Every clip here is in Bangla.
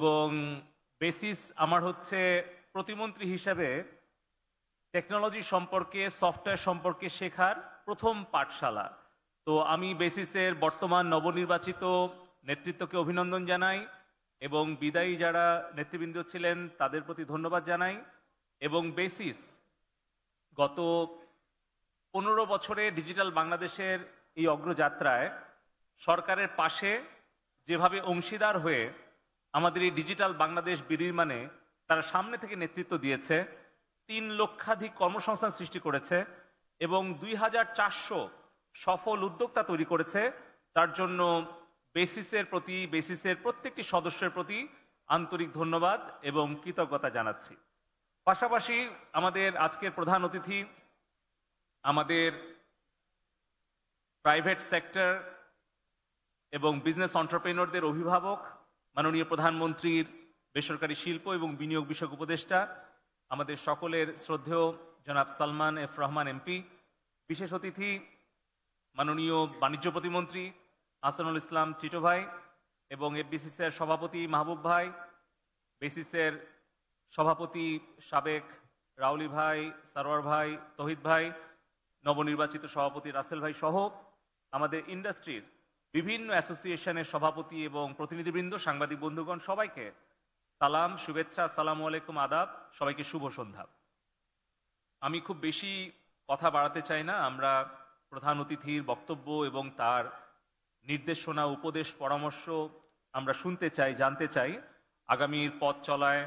এবং বেসিস আমার হচ্ছে প্রতিমন্ত্রী হিসেবে টেকনোলজি সম্পর্কে সফটওয়্যার সম্পর্কে শেখার প্রথম পাঠশালা। তো আমি বেসিসের বর্তমান নবনির্বাচিত নেতৃত্বকে অভিনন্দন জানাই এবং বিদায়ী যারা নেতৃবৃন্দ ছিলেন তাদের প্রতি ধন্যবাদ জানাই। এবং বেসিস গত 15 বছরে ডিজিটাল বাংলাদেশের এই অগ্রযাত্রায় সরকারের পাশে যেভাবে অংশীদার হয়ে আমাদের এই ডিজিটাল বাংলাদেশ বিনির্মাণে তারা সামনে থেকে নেতৃত্ব দিয়েছে, 3 লক্ষাধিক কর্মসংস্থান সৃষ্টি করেছে এবং 2400 সফল উদ্যোক্তা তৈরি করেছে, তার জন্য বেসিসের প্রতি, বেসিসের প্রত্যেকটি সদস্যের প্রতি আন্তরিক ধন্যবাদ এবং কৃতজ্ঞতা জানাচ্ছি। পাশাপাশি আমাদের আজকের প্রধান অতিথি আমাদের প্রাইভেট সেক্টর এবং বিজনেস এন্টারপ্রেনিয়রদের অভিভাবক, মাননীয় প্রধানমন্ত্রীর বেসরকারি শিল্প এবং বিনিয়োগ বিষয়ক উপদেষ্টা, আমাদের সকলের শ্রদ্ধেয় জনাব সালমান এফ রহমান এমপি, বিশেষ অতিথি মাননীয় বাণিজ্য প্রতিমন্ত্রী আহসানুল ইসলাম টিটো ভাই এবং এফবিসিসির সভাপতি মাহবুব ভাই, বেসিসের সভাপতি সাবেক রাউলি ভাই, সারোয়ার ভাই, তহিদ ভাই, নবনির্বাচিত সভাপতি রাসেল ভাই সহ আমাদের ইন্ডাস্ট্রির বিভিন্ন অ্যাসোসিয়েশনের সভাপতি এবং প্রতিনিধিবৃন্দ, সাংবাদিক বন্ধুগণ, সবাইকে সালাম, শুভেচ্ছা, আসসালামু আলাইকুম, আদাব, সবাইকে শুভ সন্ধ্যা। আমি খুব বেশি কথা বাড়াতে চাই না। আমরা প্রধান অতিথির বক্তব্য এবং তার নির্দেশনা, উপদেশ, পরামর্শ আমরা শুনতে চাই, জানতে চাই। আগামীর পথ চলায়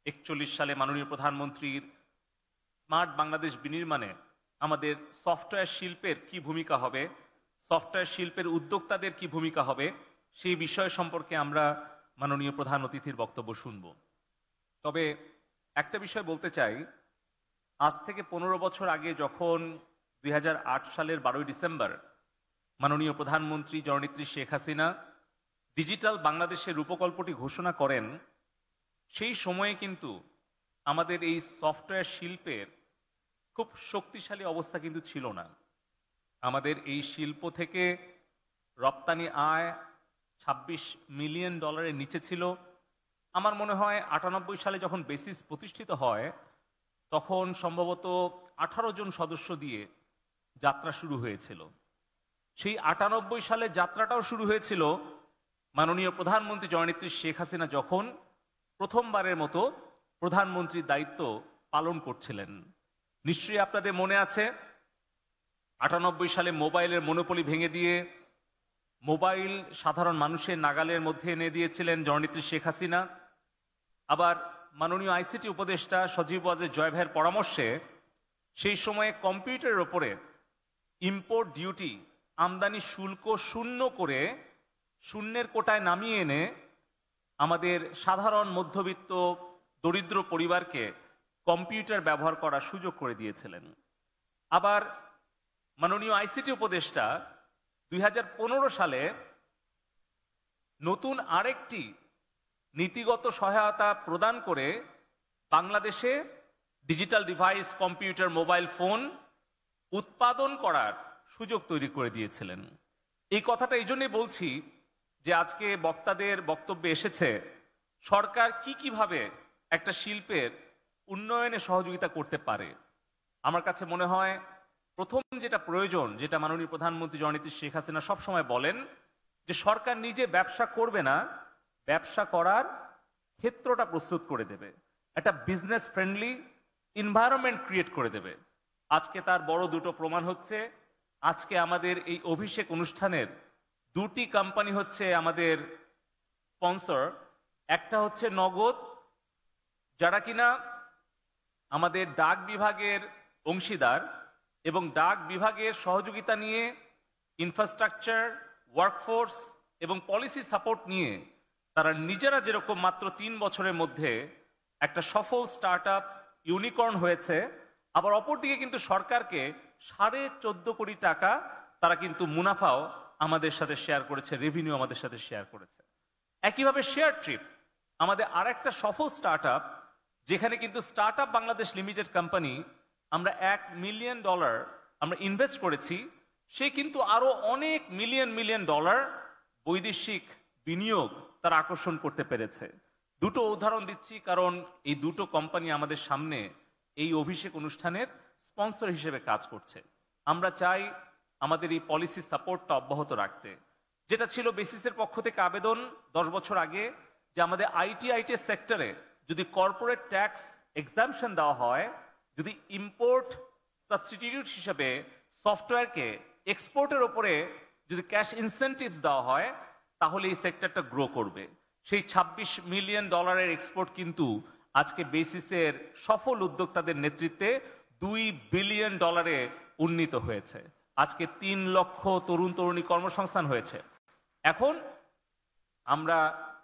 41 সালে মাননীয় প্রধানমন্ত্রীর স্মার্ট বাংলাদেশ বিনির্মাণে আমাদের সফটওয়্যার শিল্পের কি ভূমিকা হবে, সফটওয়্যার শিল্পের উদ্যোক্তাদের কি ভূমিকা হবে, সেই বিষয় সম্পর্কে আমরা মাননীয় প্রধান অতিথির বক্তব্য শুনব। তবে একটা বিষয় বলতে চাই, আজ থেকে 15 বছর আগে যখন 2008 সালের 12 ডিসেম্বর মাননীয় প্রধানমন্ত্রী জননেত্রী শেখ হাসিনা ডিজিটাল বাংলাদেশের রূপকল্পটি ঘোষণা করেন, সেই সময়ে কিন্তু আমাদের এই সফটওয়্যার শিল্পের খুব শক্তিশালী অবস্থা কিন্তু ছিল না। আমাদের এই শিল্প থেকে রপ্তানি আয় $26 মিলিয়ন নিচে ছিল। আমার মনে হয় 98 সালে যখন বেসিস প্রতিষ্ঠিত হয় তখন সম্ভবত 18 জন সদস্য দিয়ে যাত্রা শুরু হয়েছিল। সেই 98 সালে যাত্রাটাও শুরু হয়েছিল মাননীয় প্রধানমন্ত্রী জননেত্রী শেখ হাসিনা যখন প্রথমবারের মতো প্রধানমন্ত্রীর দায়িত্ব পালন করছিলেন। নিশ্চয়ই আপনাদের মনে আছে 98 সালে মোবাইলের মনোপলি ভেঙে দিয়ে মোবাইল সাধারণ মানুষের নাগালের মধ্যে এনে দিয়েছিলেন জননেত্রী শেখ হাসিনা। আবার মাননীয় আইসিটি উপদেষ্টা সজীব ওয়াজেদ জয় ভাইয়ের পরামর্শে সেই সময়ে কম্পিউটারের ওপরে ইম্পোর্ট ডিউটি, আমদানি শুল্ক শূন্য করে শূন্যের কোটায় নামিয়ে এনে আমাদের সাধারণ মধ্যবিত্ত দরিদ্র পরিবারকে কম্পিউটার ব্যবহার করার সুযোগ করে দিয়েছিলেন। আবার মাননীয় আইসিটি উপদেষ্টা 2015 সালে নতুন আরেকটি নীতিগত সহায়তা প্রদান করে বাংলাদেশে digital device, computer, mobile phone উৎপাদন করার সুযোগ তৈরি করে দিয়েছিলেন। এই কথাটা এই জন্যই বলছি যে আজকে বক্তাদের বক্তব্যে এসেছে সরকার কিভাবে একটা শিল্পের উন্নয়নে সহযোগিতা করতে পারে। আমার কাছে মনে হয় প্রথম যেটা প্রয়োজন, যেটা মাননীয় প্রধানমন্ত্রী জননেত্রী শেখ হাসিনা সবসময় বলেন, যে সরকার নিজে ব্যবসা করবে না, ব্যবসা করার ক্ষেত্রটা প্রস্তুত করে দেবে, একটা বিজনেস ফ্রেন্ডলি এনভায়রনমেন্ট ক্রিয়েট করে দেবে। আজকে তার বড় দুটো প্রমাণ হচ্ছে, আজকে আমাদের এই অভিষেক অনুষ্ঠানের 2টি কোম্পানি হচ্ছে আমাদের স্পন্সর। একটা হচ্ছে নগদ, যারা কিনা আমাদের ডাক বিভাগের অংশীদার এবং ডাক বিভাগের সহযোগিতা নিয়ে ইনফ্রাস্ট্রাকচার, ওয়ার্কফোর্স এবং পলিসি সাপোর্ট নিয়ে তারা নিজেরা যেরকম মাত্র 3 বছরের মধ্যে একটা সফল স্টার্ট আপ ইউনিকর্ন হয়েছে, আবার অপরদিকে কিন্তু সরকারকে 14.5 কোটি টাকা তারা কিন্তু মুনাফাও আমাদের সাথে শেয়ার করেছে, রেভিনিউ আমাদের সাথে শেয়ার করেছে। একইভাবে শেয়ার ট্রিপ আমাদের আরেকটা সফল স্টার্ট আপ, যেখানে কিন্তু start up Bangladesh limited company আমরা $1 মিলিয়ন আমরা ইনভেস্ট করেছি, সে কিন্তু আরো অনেক মিলিয়ন ডলার বৈদেশিক বিনিয়োগ তারা আকর্ষণ করতে পেরেছে। দুটো উদাহরণ দিচ্ছি কারণ এই দুটো কোম্পানি আমাদের সামনে এই অভিষেক অনুষ্ঠানের স্পন্সর হিসেবে কাজ করছে। আমরা চাই আমাদের এই পলিসি সাপোর্টটা অব্যাহত রাখতে। যেটা ছিল বেসিসের পক্ষ থেকে আবেদন 10 বছর আগে, যে আমাদের আইটি সেক্টরে যদি কর্পোরেট ট্যাক্স এক্সাম্পশন দেওয়া হয়, যদি ইম্পোর্ট সাবস্টিটিউট হিসেবে সফটওয়্যারকে এক্সপোর্টের ওপরে যদি ক্যাশ ইনসেন্টিভস দেওয়া হয়, তাহলে এই সেক্টরটা গ্রো করবে। সেই $26 মিলিয়ন এক্সপোর্ট কিন্তু আজকে বেসিসের সফল উদ্যোক্তাদের নেতৃত্বে $2 বিলিয়ন উন্নীত হয়েছে। আজকে 3 লক্ষ তরুণ তরুণী কর্মসংস্থান হয়েছে। এখন আমরা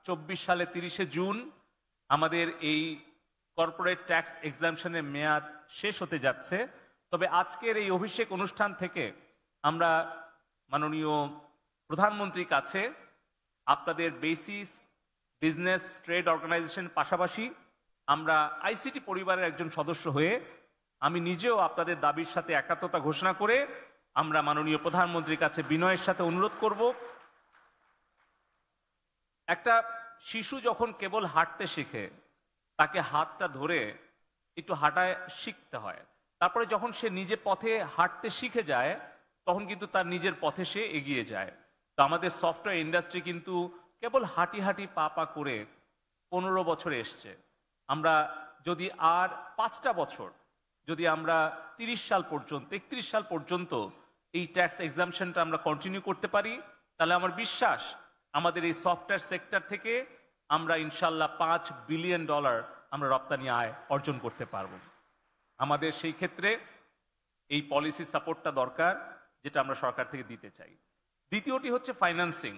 24 সালে 30শে জুন আমাদের এই কর্পোরেট ট্যাক্স এক্সাম্পশনের মেয়াদ শেষ হতে যাচ্ছে। তবে আজকের এই অভিষেক অনুষ্ঠান থেকে আমরা মাননীয় প্রধানমন্ত্রীর কাছে আপনাদের বেসিস বিজনেস ট্রেড অর্গানাইজেশন পাশাপাশি আমরা আইসিটি পরিবারের একজন সদস্য হয়ে আমি নিজেও আপনাদের দাবির সাথে একাত্মতা ঘোষণা করে আমরা মাননীয় প্রধানমন্ত্রীর কাছে বিনয়ের সাথে অনুরোধ করব। একটা শিশু যখন কেবল হাঁটতে শেখে, তাকে হাতটা ধরে একটু হাঁটায় শিখতে হয়। তারপরে যখন সে নিজে পথে হাঁটতে শিখে যায়, তখন কিন্তু তার নিজের পথে সে এগিয়ে যায়। তো আমাদের সফটওয়্যার ইন্ডাস্ট্রি কিন্তু কেবল হাঁটি হাঁটি পা পা করে 15 বছরে এসছে। আমরা যদি আর 5টা বছর যদি আমরা 30 সাল পর্যন্ত 31 সাল পর্যন্ত এই ট্যাক্স এক্সাম্পশনটা আমরা কন্টিনিউ করতে পারি, তাহলে আমার বিশ্বাস আমাদের এই সফটওয়্যার সেক্টর থেকে আমরা ইনশাল্লাহ $5 বিলিয়ন আমরা রপ্তানি আয় অর্জন করতে পারব। আমাদের সেই ক্ষেত্রে এই পলিসি সাপোর্টটা দরকার, যেটা আমরা সরকার থেকে দিতে চাই। দ্বিতীয়টি হচ্ছে ফাইন্যান্সিং।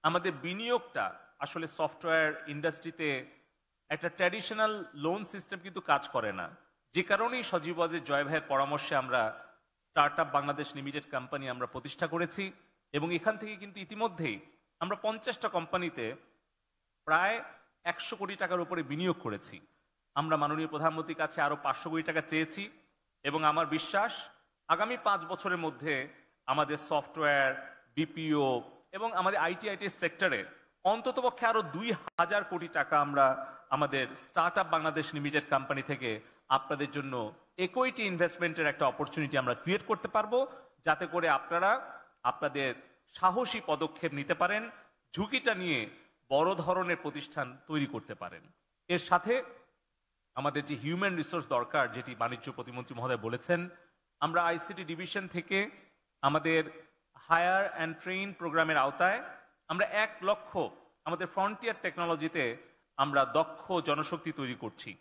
আমাদের বিনিয়োগটা আসলে সফটওয়্যার ইন্ডাস্ট্রিতে একটা ট্র্যাডিশনাল লোন সিস্টেম কিন্তু কাজ করে না। যে কারণেই সজীব ওয়াজের জয় ভাইয়ের পরামর্শে আমরা স্টার্টআপ বাংলাদেশ লিমিটেড কোম্পানি আমরা প্রতিষ্ঠা করেছি এবং এখান থেকে কিন্তু ইতিমধ্যেই আমরা 50টা কোম্পানিতে প্রায় 100 কোটি টাকার উপরে বিনিয়োগ করেছি। আমরা মাননীয় প্রধানমন্ত্রীর কাছে আরো 500 কোটি টাকা চেয়েছি এবং আমার বিশ্বাস আগামী 5 বছরের মধ্যে আমাদের সফটওয়্যার, বিপিও এবং আমাদের আইটি সেক্টরে অন্ততপক্ষে আরো 2000 কোটি টাকা আমরা আমাদের স্টার্টআপ বাংলাদেশ লিমিটেড কোম্পানি থেকে আপনাদের জন্য ইকুইটি ইনভেস্টমেন্টের একটা অপরচুনিটি আমরা ক্রিয়েট করতে পারবো, যাতে করে আপনারা আপনাদের সাহসী পদক্ষেপ নিতে পারেন, ঝুঁকিটা নিয়ে বড় ধরনের প্রতিষ্ঠান তৈরি করতে পারেন। এর সাথে আমাদের যে হিউম্যান রিসোর্স দরকার, যেটি বাণিজ্য প্রতিমন্ত্রী মহোদয় বলেছেন, আমরা আইসিটি ডিভিশন থেকে আমাদের হায়ার অ্যান্ড ট্রেইন প্রোগ্রামের আওতায় আমরা 1 লক্ষ আমাদের ফ্রন্টিয়ার টেকনোলজিতে আমরা দক্ষ জনশক্তি তৈরি করছি।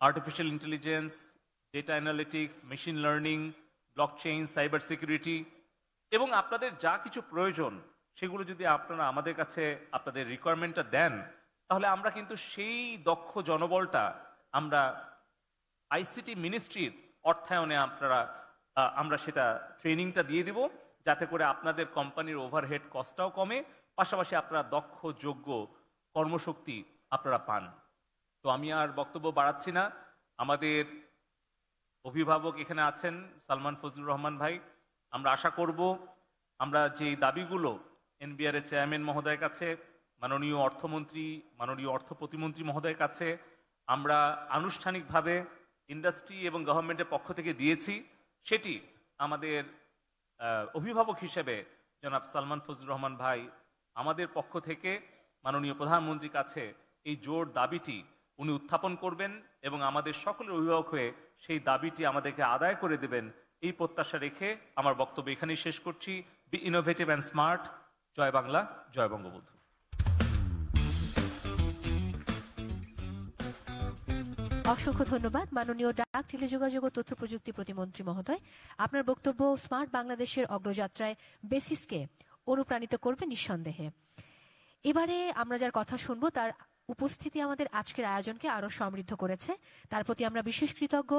Artificial intelligence, data analytics, machine learning, blockchain, cyber security এবং আপনাদের যা কিছু প্রয়োজন সেগুলো যদি আপনারা আমাদের কাছে আপনাদের রিকোয়ারমেন্টটা দেন, তাহলে আমরা কিন্তু সেই দক্ষ জনবলটা আমরা আইসিটি মিনিস্ট্রির অর্থায়নে আমরা সেটা ট্রেনিংটা দিয়ে দিব, যাতে করে আপনাদের কোম্পানির ওভারহেড কস্টটাও কমে, পাশাপাশি আপনারা দক্ষ যোগ্য কর্মশক্তি আপনারা পান। তো আমি আর বক্তব্য বাড়াচ্ছি না। আমাদের অভিভাবক এখানে আছেন সালমান ফজলুর রহমান ভাই। আমরা আশা করব আমরা যে দাবিগুলো এনবিআর এর চেয়ারম্যান মহোদয়ের কাছে, মাননীয় অর্থমন্ত্রী, মাননীয় অর্থ প্রতিমন্ত্রী মহোদয়ের কাছে আমরা আনুষ্ঠানিকভাবে ইন্ডাস্ট্রি এবং গভর্নমেন্টের পক্ষ থেকে দিয়েছি, সেটি আমাদের অভিভাবক হিসেবে জনাব সালমান ফজলুর রহমান ভাই আমাদের পক্ষ থেকে মাননীয় প্রধানমন্ত্রীর কাছে এই জোর দাবিটি উনি উত্থাপন করবেন এবং আমাদের সকলের অভিভাবক হয়ে সেই দাবিটি আমাদেরকে আদায় করে দেবেন, এই প্রত্যাশা রেখে আমার বক্তব্য এখানেই শেষ করছি। Be innovative and smart. জয় বাংলা, জয় বঙ্গবন্ধু। অসংখ্য ধন্যবাদ মাননীয় ডাক, টেলিযোগাযোগ ও তথ্য প্রযুক্তি প্রতিমন্ত্রী মহোদয়। আপনার বক্তব্য স্মার্ট বাংলাদেশের অগ্রযাত্রায় বেসিসকে অনুপ্রাণিত করবে নিঃসন্দেহে। এবারে আমরা যার কথা শুনবো তার উপস্থিতি আমাদের আজকের আয়োজনকে আরো সমৃদ্ধ করেছে, তার প্রতি আমরা বিশেষ কৃতজ্ঞ।